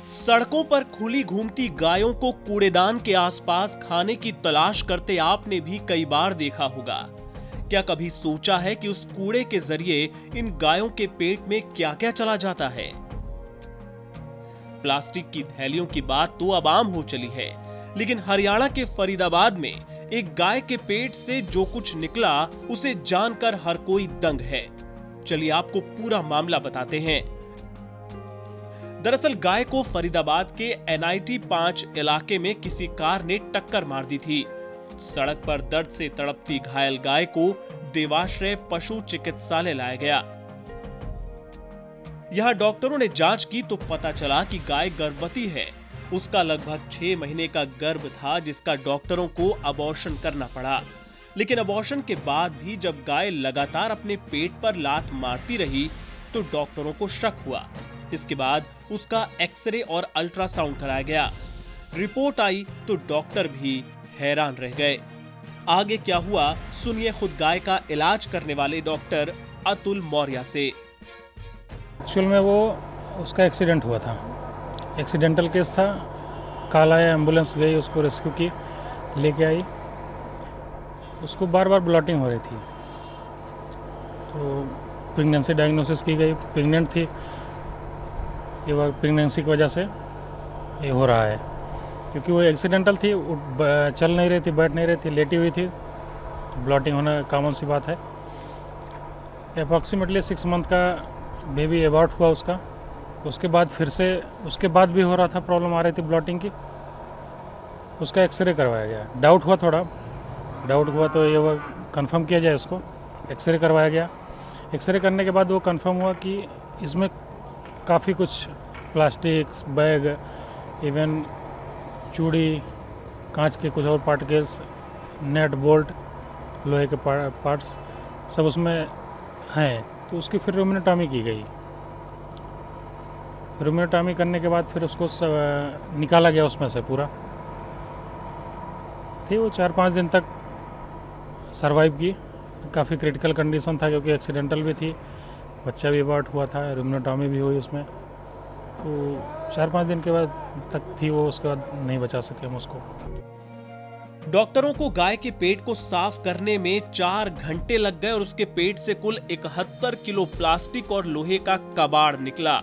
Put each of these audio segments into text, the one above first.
सड़कों पर खुली घूमती गायों को कूड़ेदान के आसपास खाने की तलाश करते आपने भी कई बार देखा होगा। क्या कभी सोचा है कि उस कूड़े के जरिए इन गायों के पेट में क्या क्या चला जाता है? प्लास्टिक की थैलियों की बात तो अब आम हो चली है, लेकिन हरियाणा के फरीदाबाद में एक गाय के पेट से जो कुछ निकला उसे जानकर हर कोई दंग है। चलिए आपको पूरा मामला बताते हैं। दरअसल गाय को फरीदाबाद के NIT 5 इलाके में किसी कार ने टक्कर मार दी थी। सड़क पर दर्द से तड़पती घायल गाय को देवाश्रय पशु चिकित्सालय लाया गया। यहां डॉक्टरों ने जांच की तो पता चला कि गाय गर्भवती है। उसका लगभग 6 महीने का गर्भ था, जिसका डॉक्टरों को अबॉर्शन करना पड़ा। लेकिन अबॉर्शन के बाद भी जब गाय लगातार अपने पेट पर लात मारती रही तो डॉक्टरों को शक हुआ। इसके बाद उसका एक्सरे और अल्ट्रासाउंड कराया गया। रिपोर्ट आई तो डॉक्टर भी हैरान रह गए। आगे क्या हुआ सुनिए खुद गाय का इलाज करने वाले डॉक्टर अतुल मौर्य से। एक्चुअल में वो उसका एक्सीडेंट हुआ था, एक्सीडेंटल केस था। कल आया, एम्बुलेंस गई, उसको रेस्क्यू की, लेके आई। उसको बार बार ब्लॉटिंग हो रही थी, तो प्रेगनेंसी डायग्नोसिस की गई, प्रेग्नेंट थी। ये प्रेगनेंसी की वजह से ये हो रहा है, क्योंकि वो एक्सीडेंटल थी, चल नहीं रही थी, बैठ नहीं रही थी, लेटी हुई थी, तो ब्लॉटिंग होना कॉमन सी बात है। अप्रॉक्सीमेटली 6 मंथ का बेबी एबॉर्ट हुआ उसका। उसके बाद फिर से उसके बाद भी हो रहा था, प्रॉब्लम आ रही थी ब्लॉटिंग की। उसका एक्सरे करवाया गया। डाउट हुआ, थोड़ा डाउट हुआ तो ये वो कंफर्म किया जाए, उसको एक्सरे करवाया गया। एक्सरे करने के बाद वो कंफर्म हुआ कि इसमें काफ़ी कुछ प्लास्टिक्स, बैग, इवन चूड़ी, कांच के कुछ और पार्टिकल्स, नेट, बोल्ट, लोहे के पार्ट्स सब उसमें हैं। तो उसकी फिर रूमेनोटॉमी की गई। रूमेनोटॉमी करने के बाद फिर उसको निकाला गया उसमें से पूरा। थी वो 4-5 दिन तक सरवाइव की। काफ़ी क्रिटिकल कंडीशन था, क्योंकि एक्सीडेंटल भी थी, बच्चा भी अबॉर्ट हुआ था, रूमेनोटॉमी भी हुई उसमें। तो 4-5 दिन के बाद तक थी वो, उसके बाद नहीं बचा सके हम उसको। डॉक्टरों को गाय के पेट को साफ करने में 4 घंटे लग गए और उसके पेट से कुल 71 किलो प्लास्टिक और लोहे का कबाड़ निकला।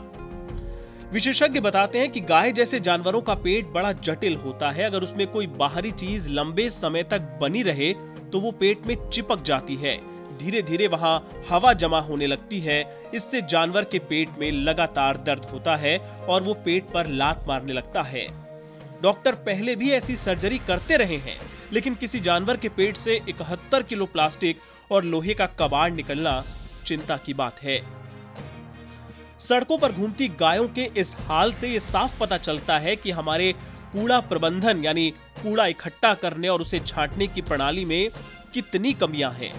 विशेषज्ञ बताते हैं कि गाय जैसे जानवरों का पेट बड़ा जटिल होता है। अगर उसमें कोई बाहरी चीज लंबे समय तक बनी रहे तो वो पेट में चिपक जाती है। धीरे धीरे वहां हवा जमा होने लगती है। इससे जानवर के पेट में लगातार दर्द होता है और वो पेट पर लात मारने लगता है। डॉक्टर पहले भी ऐसी सर्जरी करते रहे हैं, लेकिन किसी जानवर के पेट से 71 किलो प्लास्टिक और लोहे का कबाड़ निकलना चिंता की बात है। सड़कों पर घूमती गायों के इस हाल से ये साफ पता चलता है कि हमारे कूड़ा प्रबंधन यानी कूड़ा इकट्ठा करने और उसे छांटने की प्रणाली में कितनी कमियां हैं।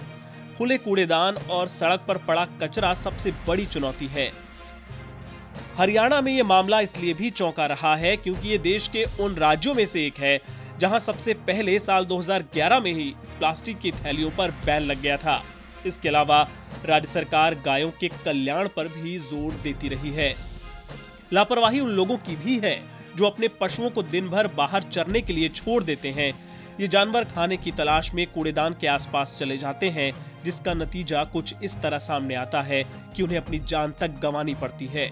खुले कूड़ेदान और सड़क पर पड़ा कचरा सबसे बड़ी चुनौती है। हरियाणा में यह मामला इसलिए भी चौंका रहा है क्योंकि ये देश के उन राज्यों में से एक है जहां सबसे पहले साल 2011 में ही प्लास्टिक की थैलियों पर बैन लग गया था। इसके अलावा राज्य सरकार गायों के कल्याण पर भी जोर देती रही है। लापरवाही उन लोगों की भी है जो अपने पशुओं को दिन भर बाहर चरने के लिए छोड़ देते हैं। ये जानवर खाने की तलाश में कूड़ेदान के आसपास चले जाते हैं, जिसका नतीजा कुछ इस तरह सामने आता है कि उन्हें अपनी जान तक गंवानी पड़ती है।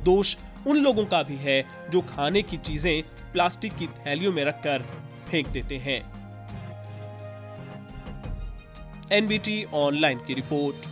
दोष उन लोगों का भी है जो खाने की चीजें प्लास्टिक की थैलियों में रखकर फेंक देते हैं। NBT ऑनलाइन की रिपोर्ट।